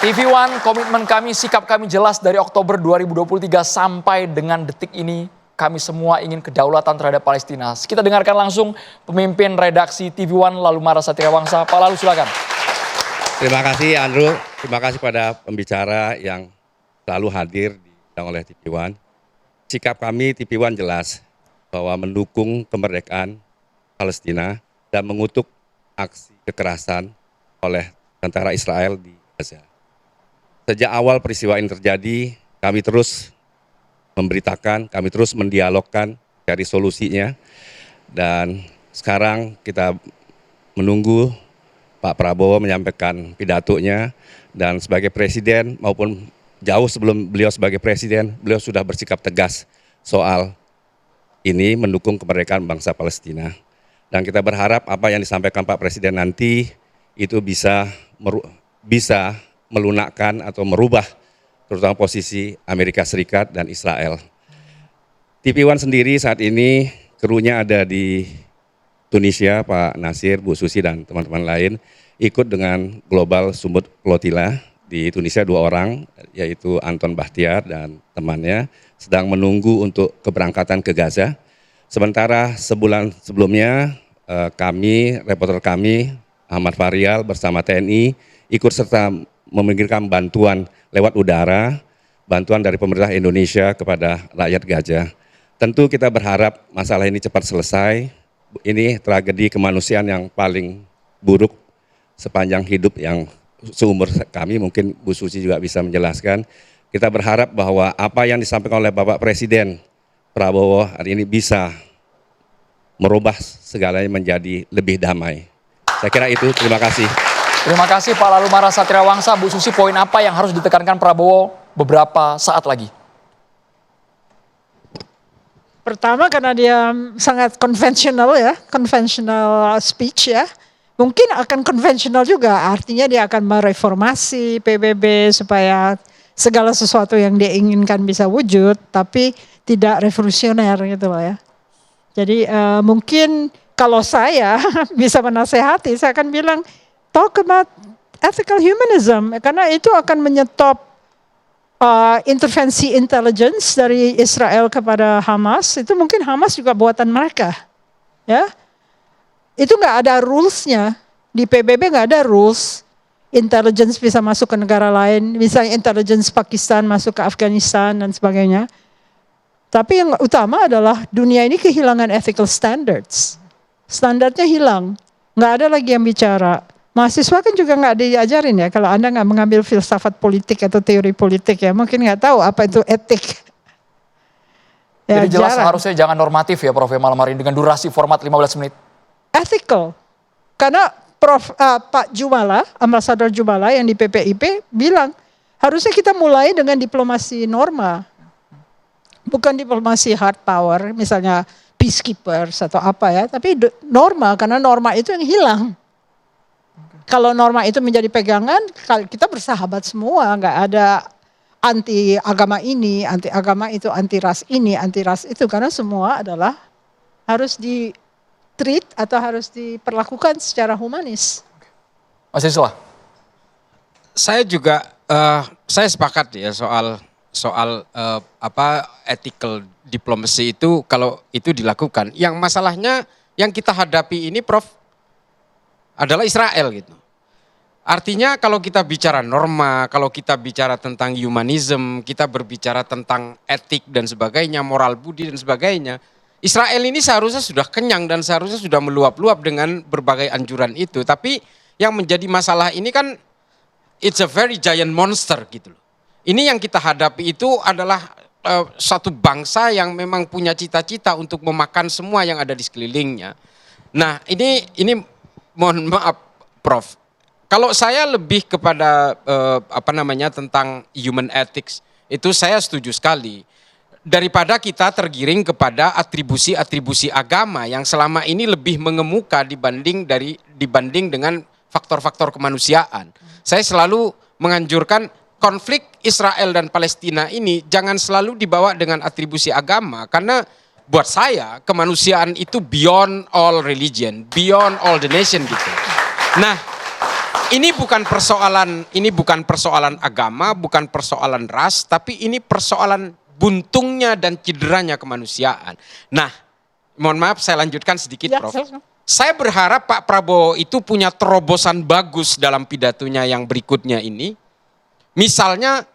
TV One, komitmen kami, sikap kami jelas dari Oktober 2023 sampai dengan detik ini. Kami semua ingin kedaulatan terhadap Palestina. Kita dengarkan langsung pemimpin redaksi TV One Lalu Mara Satria Wangsa. Pak Lalu silakan. Terima kasih Andrew, terima kasih pada pembicara yang selalu hadir diundang oleh TV One. Sikap kami TV One jelas bahwa mendukung kemerdekaan Palestina dan mengutuk aksi kekerasan oleh tentara Israel di Gaza. Sejak awal peristiwa ini terjadi, kami terus memberitakan, kami terus mendialogkan, cari solusinya. Dan sekarang kita menunggu Pak Prabowo menyampaikan pidatonya. Dan sebagai presiden maupun jauh sebelum beliau sebagai presiden, beliau sudah bersikap tegas soal ini mendukung kemerdekaan bangsa Palestina. Dan kita berharap apa yang disampaikan Pak Presiden nanti itu bisa melunakkan atau merubah terutama posisi Amerika Serikat dan Israel. TV One sendiri saat ini krunya ada di Tunisia, Pak Nasir, Bu Susi dan teman-teman lain ikut dengan Global Sumut Flotilla di Tunisia 2 orang yaitu Anton Bahtiar dan temannya sedang menunggu untuk keberangkatan ke Gaza. Sementara sebulan sebelumnya reporter kami Ahmad Fahrial bersama TNI ikut serta mengirimkan bantuan lewat udara, bantuan dari pemerintah Indonesia kepada rakyat Gaza. Tentu kita berharap masalah ini cepat selesai. Ini tragedi kemanusiaan yang paling buruk sepanjang hidup yang seumur kami, mungkin Bu Susi juga bisa menjelaskan. Kita berharap bahwa apa yang disampaikan oleh Bapak Presiden Prabowo hari ini bisa merubah segalanya menjadi lebih damai. Saya kira itu, terima kasih. Terima kasih Pak Lalu Mara Satria Wangsa. Bu Susi, poin apa yang harus ditekankan Prabowo beberapa saat lagi? Pertama karena dia sangat konvensional ya, konvensional speech ya. Mungkin akan konvensional juga, artinya dia akan mereformasi PBB supaya segala sesuatu yang dia inginkan bisa wujud, tapi tidak revolusioner gitu loh ya. Jadi mungkin kalau saya bisa menasehati, saya akan bilang, talk about ethical humanism, karena itu akan menyetop intervensi intelligence dari Israel kepada Hamas. Itu mungkin Hamas juga buatan mereka, ya. Itu nggak ada rulesnya di PBB, nggak ada rules. Intelligence bisa masuk ke negara lain, misalnya intelligence Pakistan masuk ke Afghanistan dan sebagainya. Tapi yang utama adalah dunia ini kehilangan ethical standards. Standarnya hilang, nggak ada lagi yang bicara. Mahasiswa kan juga nggak diajarin ya, kalau Anda nggak mengambil filsafat politik atau teori politik ya, mungkin nggak tahu apa itu etik. Ya, jadi jelas jarang. harusnya jangan normatif ya Prof. Malam hari ini dengan durasi format 15 menit. Ethical, karena Pak Jumala, Ambasador Jumala yang di PPIP bilang, harusnya kita mulai dengan diplomasi norma. Bukan diplomasi hard power, misalnya peacekeepers atau apa ya, tapi norma, karena norma itu yang hilang. Kalau norma itu menjadi pegangan, kita bersahabat semua, nggak ada anti agama ini, anti agama itu, anti ras ini, anti ras itu, karena semua adalah harus di-treat atau harus diperlakukan secara humanis. Mas Islah. Saya juga, saya sepakat ya soal ethical diplomacy itu kalau itu dilakukan. Yang masalahnya yang kita hadapi ini Prof adalah Israel gitu. Artinya kalau kita bicara norma, kalau kita bicara tentang humanism, kita berbicara tentang etik dan sebagainya, moral budi dan sebagainya. Israel ini seharusnya sudah kenyang dan seharusnya sudah meluap-luap dengan berbagai anjuran itu. Tapi yang menjadi masalah ini kan it's a very giant monster gitu loh. Ini yang kita hadapi itu adalah satu bangsa yang memang punya cita-cita untuk memakan semua yang ada di sekelilingnya. Nah ini mohon maaf Prof. Kalau saya lebih kepada tentang human ethics itu saya setuju sekali. Daripada kita tergiring kepada atribusi-atribusi agama yang selama ini lebih mengemuka dibanding dengan faktor-faktor kemanusiaan. Saya selalu menganjurkan konflik Israel dan Palestina ini jangan selalu dibawa dengan atribusi agama karena buat saya kemanusiaan itu beyond all religion, beyond all the nation gitu. Nah, ini bukan persoalan agama, bukan persoalan ras, tapi ini persoalan buntungnya dan cederanya kemanusiaan. Nah, mohon maaf saya lanjutkan sedikit, Ya, Prof. silakan. Saya berharap Pak Prabowo itu punya terobosan bagus dalam pidatonya yang berikutnya ini. Misalnya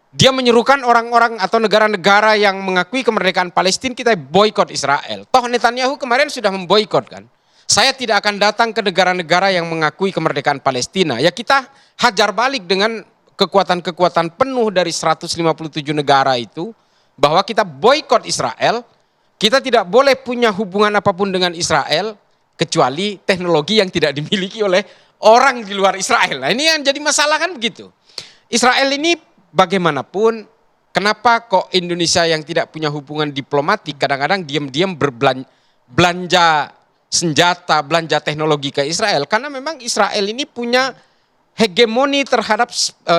dia menyerukan orang-orang atau negara-negara yang mengakui kemerdekaan Palestina, kita boikot Israel. Toh Netanyahu kemarin sudah memboikot kan. Saya tidak akan datang ke negara-negara yang mengakui kemerdekaan Palestina. Ya kita hajar balik dengan kekuatan-kekuatan penuh dari 157 negara itu, bahwa kita boikot Israel, kita tidak boleh punya hubungan apapun dengan Israel, kecuali teknologi yang tidak dimiliki oleh orang di luar Israel. Nah ini yang jadi masalah kan begitu. Israel ini bagaimanapun, kenapa kok Indonesia yang tidak punya hubungan diplomatik kadang-kadang diam-diam belanja senjata, belanja teknologi ke Israel? Karena memang Israel ini punya hegemoni terhadap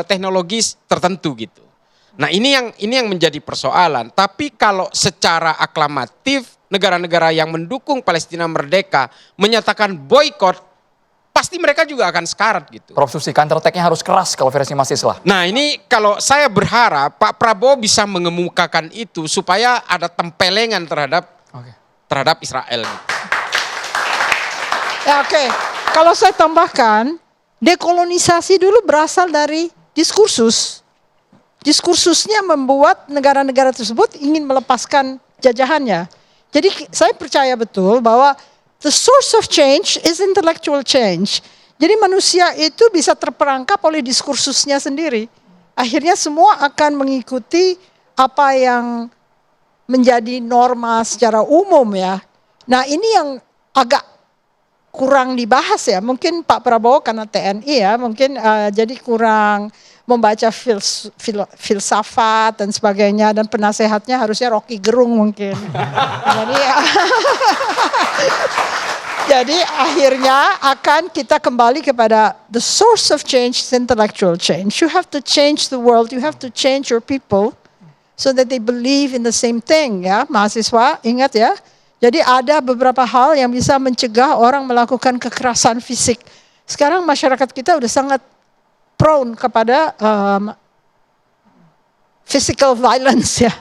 teknologi tertentu gitu. Nah ini yang menjadi persoalan. Tapi kalau secara aklamatif negara-negara yang mendukung Palestina merdeka menyatakan boikot, pasti mereka juga akan sekarat gitu. Prof Susi, counter attack-nya harus keras kalau versi Mas Islah. Nah ini kalau saya berharap Pak Prabowo bisa mengemukakan itu supaya ada tempelengan terhadap Israel. Ya, oke. Kalau saya tambahkan, dekolonisasi dulu berasal dari diskursus. Diskursusnya membuat negara-negara tersebut ingin melepaskan jajahannya. Jadi saya percaya betul bahwa the source of change is intellectual change. Jadi manusia itu bisa terperangkap oleh diskursusnya sendiri. Akhirnya semua akan mengikuti apa yang menjadi norma secara umum ya. Nah ini yang agak kurang dibahas ya. Mungkin Pak Prabowo karena TNI ya, mungkin jadi kurang membaca filsafat dan sebagainya, dan penasehatnya harusnya Rocky Gerung mungkin. Jadi akhirnya akan kita kembali kepada the source of change is intellectual change. You have to change the world, you have to change your people so that they believe in the same thing ya. Mahasiswa ingat ya. Jadi ada beberapa hal yang bisa mencegah orang melakukan kekerasan fisik. Sekarang masyarakat kita udah sangat prone kepada physical violence ya.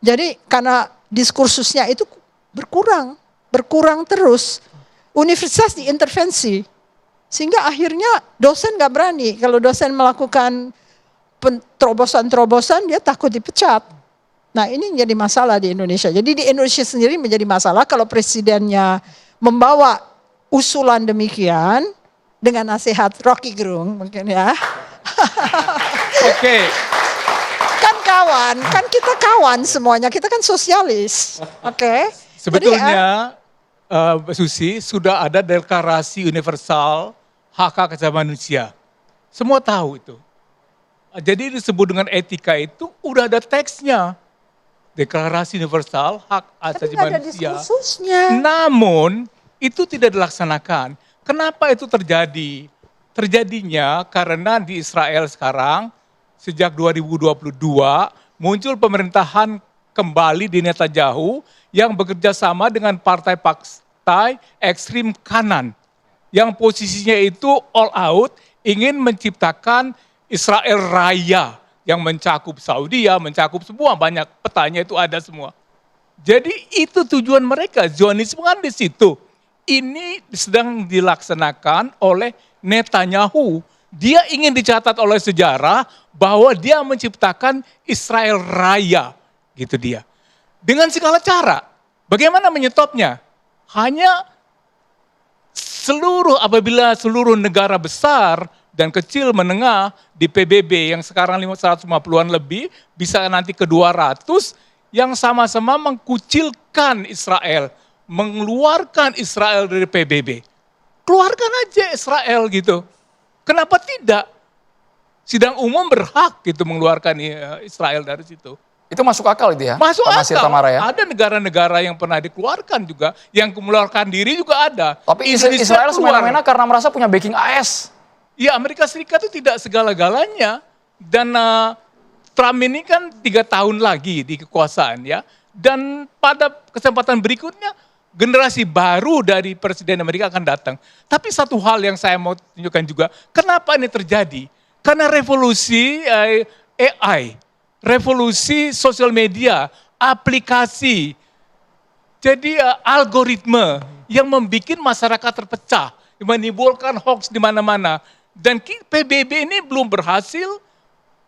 Jadi karena diskursusnya itu berkurang terus. Universitas diintervensi. Sehingga akhirnya dosen gak berani. Kalau dosen melakukan terobosan-terobosan dia takut dipecat. Nah ini menjadi masalah di Indonesia. Jadi di Indonesia sendiri menjadi masalah kalau presidennya membawa usulan demikian dengan nasihat Rocky Gerung mungkin ya. Oke. Kan kita kawan semuanya, kita kan sosialis. Oke. Sebetulnya Susi sudah ada deklarasi universal hak asasi manusia. Semua tahu itu. Jadi disebut dengan etika itu udah ada teksnya. Deklarasi universal hak asasi nggak ada manusia. diskursusnya. Namun itu tidak dilaksanakan. Kenapa itu terjadi? Terjadinya karena di Israel sekarang sejak 2022 muncul pemerintahan kembali di Netanyahu yang bekerja sama dengan partai ekstrim kanan yang posisinya itu all out ingin menciptakan Israel Raya yang mencakup Saudi, mencakup semua, banyak petanya itu ada semua. Jadi itu tujuan mereka, Zionisme kan di situ. Ini sedang dilaksanakan oleh Netanyahu. Dia ingin dicatat oleh sejarah bahwa dia menciptakan Israel Raya, gitu dia. Dengan segala cara. Bagaimana menyetopnya? Hanya apabila seluruh negara besar dan kecil menengah di PBB yang sekarang 150-an lebih, bisa nanti ke 200, yang sama-sama mengkucilkan Israel, mengeluarkan Israel dari PBB. Keluarkan aja Israel gitu. Kenapa tidak? Sidang umum berhak gitu mengeluarkan Israel dari situ. Itu masuk akal itu ya? Masuk Pak Nasir akal. Tamara ya? Ada negara-negara yang pernah dikeluarkan juga, yang mengeluarkan diri juga ada. Tapi Indonesia Israel keluar. semena-mena karena merasa punya backing AS. Ya Amerika Serikat itu tidak segala-galanya. Dan Trump ini kan 3 tahun lagi di kekuasaan ya. Dan pada kesempatan berikutnya generasi baru dari Presiden Amerika akan datang. Tapi satu hal yang saya mau tunjukkan juga, kenapa ini terjadi? Karena revolusi AI, revolusi sosial media, aplikasi, jadi algoritma yang membuat masyarakat terpecah, menimbulkan hoax di mana-mana. Dan PBB ini belum berhasil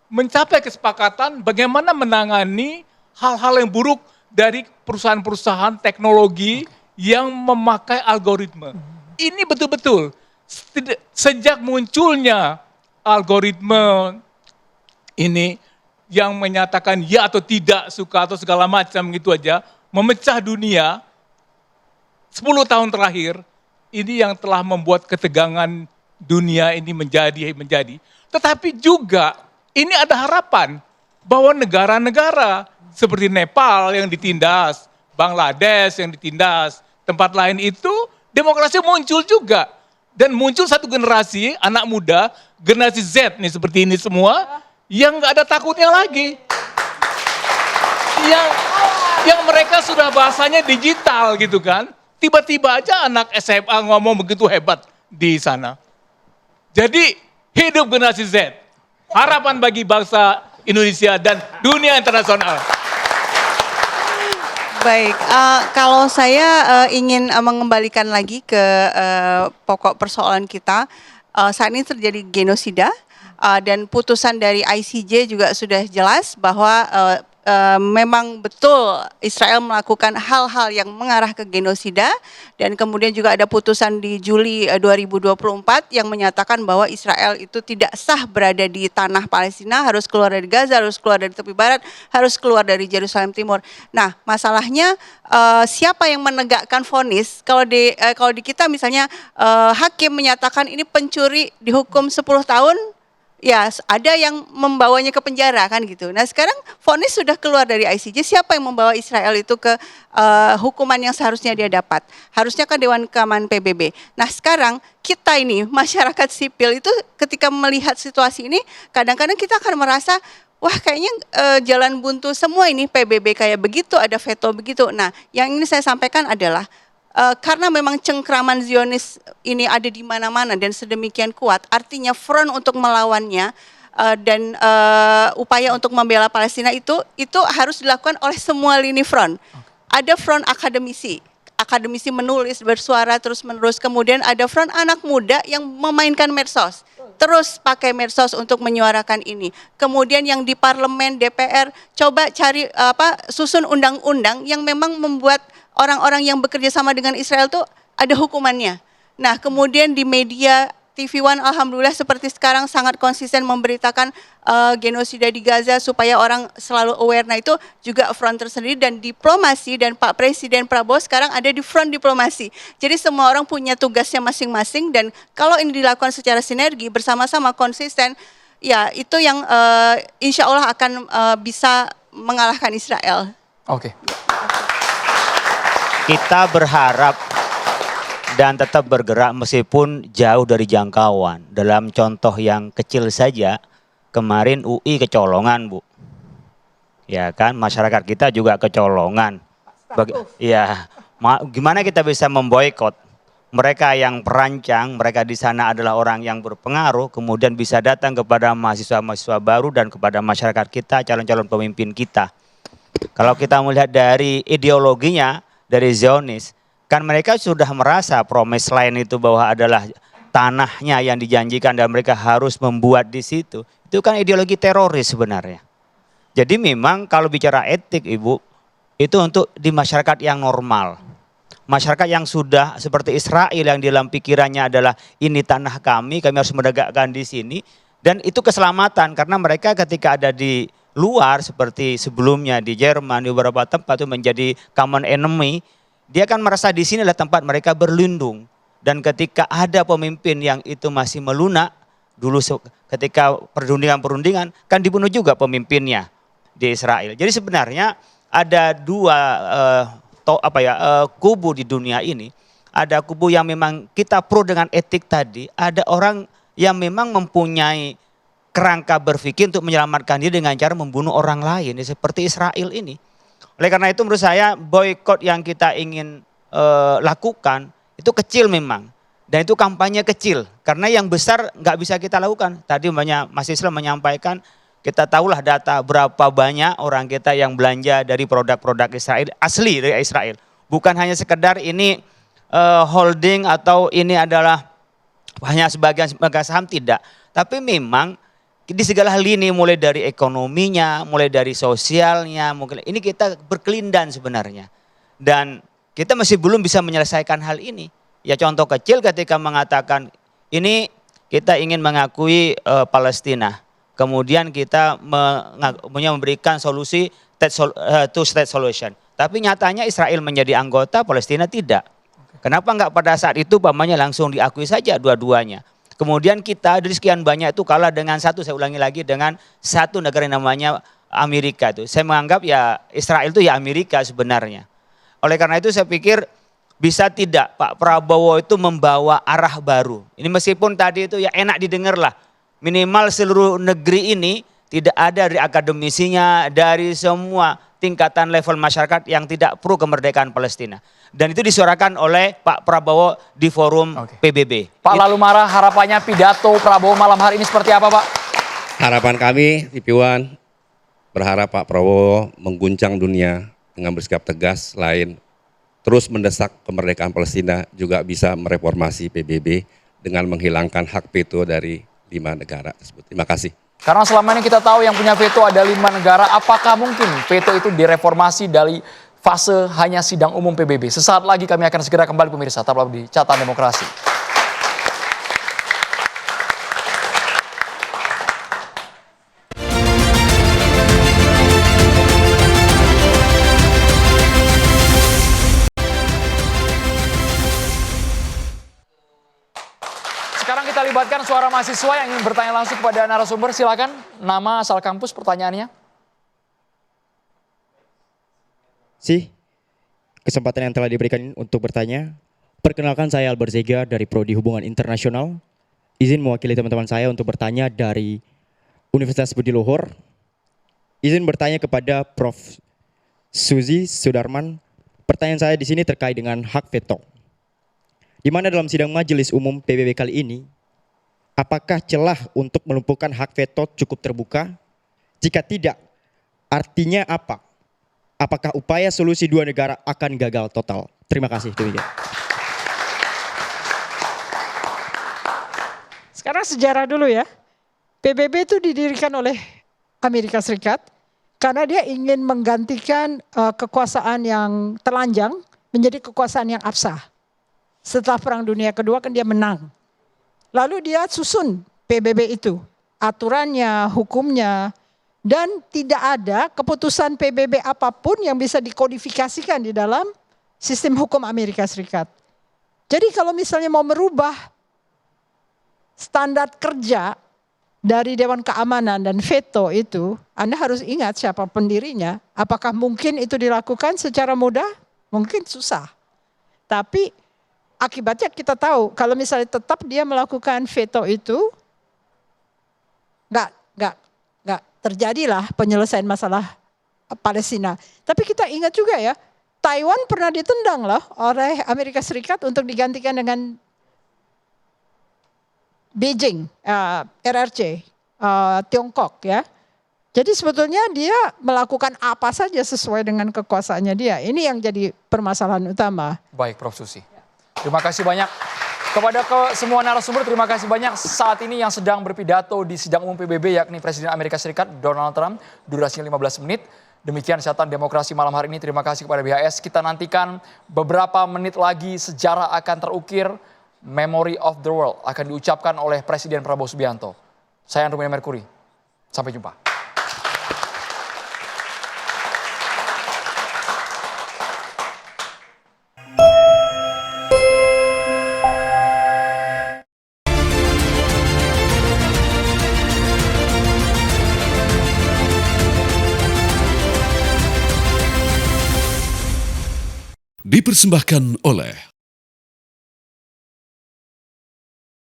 mencapai kesepakatan bagaimana menangani hal-hal yang buruk dari perusahaan-perusahaan teknologi yang memakai algoritma. Ini betul-betul sejak munculnya algoritma ini yang menyatakan ya atau tidak suka atau segala macam gitu aja, memecah dunia 10 tahun terakhir, ini yang telah membuat ketegangan dunia ini menjadi. Tetapi juga ini ada harapan bahwa negara-negara seperti Nepal yang ditindas, Bangladesh yang ditindas, tempat lain itu demokrasi muncul juga. Dan muncul satu generasi anak muda, generasi Z nih seperti ini semua, yang gak ada takutnya lagi. Yang mereka sudah bahasanya digital gitu kan. Tiba-tiba aja anak SMA ngomong begitu hebat di sana. Jadi hidup generasi Z. Harapan bagi bangsa Indonesia dan dunia internasional. Baik, kalau saya ingin mengembalikan lagi ke pokok persoalan kita, saat ini terjadi genosida dan putusan dari ICJ juga sudah jelas bahwa memang betul Israel melakukan hal-hal yang mengarah ke genosida, dan kemudian juga ada putusan di Juli 2024 yang menyatakan bahwa Israel itu tidak sah berada di tanah Palestina, harus keluar dari Gaza, harus keluar dari tepi barat, harus keluar dari Yerusalem Timur. Nah, masalahnya siapa yang menegakkan vonis? Kalau di kita misalnya hakim menyatakan ini pencuri dihukum 10 tahun, ya ada yang membawanya ke penjara kan gitu. Nah sekarang vonis sudah keluar dari ICJ, siapa yang membawa Israel itu ke hukuman yang seharusnya dia dapat? Harusnya ke Dewan Keamanan PBB. Nah sekarang kita ini masyarakat sipil itu ketika melihat situasi ini, kadang-kadang kita akan merasa, wah kayaknya jalan buntu semua ini, PBB kayak begitu, ada veto begitu. Nah yang ingin saya sampaikan adalah, karena memang cengkraman Zionis ini ada di mana-mana dan sedemikian kuat, artinya front untuk melawannya dan upaya untuk membela Palestina itu harus dilakukan oleh semua lini front. Ada front akademisi menulis, bersuara terus-menerus, kemudian ada front anak muda yang memainkan medsos, terus pakai medsos untuk menyuarakan ini. Kemudian yang di parlemen, DPR, coba cari susun undang-undang yang memang membuat orang-orang yang bekerja sama dengan Israel tuh ada hukumannya. Nah, kemudian di media TV One alhamdulillah seperti sekarang sangat konsisten memberitakan genosida di Gaza supaya orang selalu aware. Nah, itu juga front tersendiri, dan diplomasi, dan Pak Presiden Prabowo sekarang ada di front diplomasi. Jadi semua orang punya tugasnya masing-masing, dan kalau ini dilakukan secara sinergi bersama-sama konsisten, ya itu yang insya Allah akan bisa mengalahkan Israel. Oke. Kita berharap dan tetap bergerak meskipun jauh dari jangkauan. Dalam contoh yang kecil saja, kemarin UI kecolongan, Bu. Ya kan, masyarakat kita juga kecolongan. Gimana kita bisa memboikot? Mereka yang perancang, mereka di sana adalah orang yang berpengaruh, kemudian bisa datang kepada mahasiswa-mahasiswa baru dan kepada masyarakat kita, calon-calon pemimpin kita. Kalau kita melihat dari ideologinya, dari Zionis, kan mereka sudah merasa promise lain itu bahwa adalah tanahnya yang dijanjikan dan mereka harus membuat di situ. Itu kan ideologi teroris sebenarnya. Jadi memang kalau bicara etik, Ibu, itu untuk di masyarakat yang normal. Masyarakat yang sudah seperti Israel yang di dalam pikirannya adalah ini tanah kami harus menegakkan di sini. Dan itu keselamatan karena mereka ketika ada di luar seperti sebelumnya di Jerman, di beberapa tempat itu menjadi common enemy, dia kan merasa di sini adalah tempat mereka berlindung. Dan ketika ada pemimpin yang itu masih melunak, dulu ketika perundingan kan dibunuh juga pemimpinnya di Israel. Jadi sebenarnya ada dua kubu di dunia ini. Ada kubu yang memang kita pro dengan etik tadi, ada orang yang memang mempunyai kerangka berpikir untuk menyelamatkan diri dengan cara membunuh orang lain, seperti Israel ini. Oleh karena itu menurut saya boykot yang kita ingin lakukan itu kecil memang. Dan itu kampanye kecil, karena yang besar nggak bisa kita lakukan. Tadi Mas Islam menyampaikan, kita tahulah data berapa banyak orang kita yang belanja dari produk-produk Israel, asli dari Israel. Bukan hanya sekedar ini holding atau ini adalah hanya sebagian saham, tidak. Tapi memang di segala lini, mulai dari ekonominya, mulai dari sosialnya, mungkin ini kita berkelindan sebenarnya. Dan kita masih belum bisa menyelesaikan hal ini. Ya contoh kecil ketika mengatakan ini kita ingin mengakui Palestina. Kemudian kita memberikan solusi two state solution. Tapi nyatanya Israel menjadi anggota, Palestina tidak. Kenapa enggak pada saat itu pamannya langsung diakui saja dua-duanya. Kemudian kita dari sekian banyak itu kalah dengan satu, saya ulangi lagi, dengan satu negara yang namanya Amerika itu. Saya menganggap ya Israel itu ya Amerika sebenarnya. Oleh karena itu saya pikir bisa tidak Pak Prabowo itu membawa arah baru. Ini meskipun tadi itu ya enak didengar lah. Minimal seluruh negeri ini tidak ada dari akademisinya, dari semua tingkatan level masyarakat yang tidak pro kemerdekaan Palestina. Dan itu disuarakan oleh Pak Prabowo di forum PBB. Pak lalu marah, harapannya pidato Prabowo malam hari ini seperti apa Pak? Harapan kami TV1 berharap Pak Prabowo mengguncang dunia dengan bersikap tegas, lain terus mendesak kemerdekaan Palestina, juga bisa mereformasi PBB dengan menghilangkan hak veto dari 5 negara tersebut. Terima kasih. Karena selama ini kita tahu yang punya veto ada 5 negara, apakah mungkin veto itu direformasi dari fase hanya sidang umum PBB? Sesaat lagi kami akan segera kembali pemirsa, tetaplah di Catatan Demokrasi. Sekarang kita libatkan suara mahasiswa yang ingin bertanya langsung kepada narasumber. Silakan, nama, asal kampus, pertanyaannya. Kesempatan yang telah diberikan untuk bertanya. Perkenalkan, saya Albert Zega dari Prodi Hubungan Internasional. Izin mewakili teman-teman saya untuk bertanya dari Universitas Budi Luhur. Izin bertanya kepada Prof. Suzy Sudarman. Pertanyaan saya di sini terkait dengan hak veto. Di mana dalam sidang Majelis Umum PBB kali ini, apakah celah untuk melumpuhkan hak veto cukup terbuka? Jika tidak, artinya apa? Apakah upaya solusi 2 negara akan gagal total? Terima kasih. Demikian. Sekarang sejarah dulu ya. PBB itu didirikan oleh Amerika Serikat karena dia ingin menggantikan kekuasaan yang telanjang menjadi kekuasaan yang absah. Setelah Perang Dunia Kedua kan dia menang. Lalu dia susun PBB itu, aturannya, hukumnya, dan tidak ada keputusan PBB apapun yang bisa dikodifikasikan di dalam sistem hukum Amerika Serikat. Jadi kalau misalnya mau merubah standar kerja dari Dewan Keamanan dan veto itu, Anda harus ingat siapa pendirinya. Apakah mungkin itu dilakukan secara mudah? Mungkin susah. Tapi akibatnya kita tahu, kalau misalnya tetap dia melakukan veto itu, nggak terjadilah penyelesaian masalah Palestina. Tapi kita ingat juga ya, Taiwan pernah ditendang loh oleh Amerika Serikat untuk digantikan dengan Beijing, RRC, Tiongkok ya. Jadi sebetulnya dia melakukan apa saja sesuai dengan kekuasaannya dia. Ini yang jadi permasalahan utama. Baik, Prof. Susi. Terima kasih banyak. Kepada semua narasumber, terima kasih banyak. Saat ini yang sedang berpidato di sidang umum PBB yakni Presiden Amerika Serikat Donald Trump, durasinya 15 menit. Demikian Catatan Demokrasi malam hari ini. Terima kasih kepada BHS. Kita nantikan beberapa menit lagi sejarah akan terukir. Memory of the World akan diucapkan oleh Presiden Prabowo Subianto. Saya Andrew Merkuri. Sampai jumpa. Dipersembahkan oleh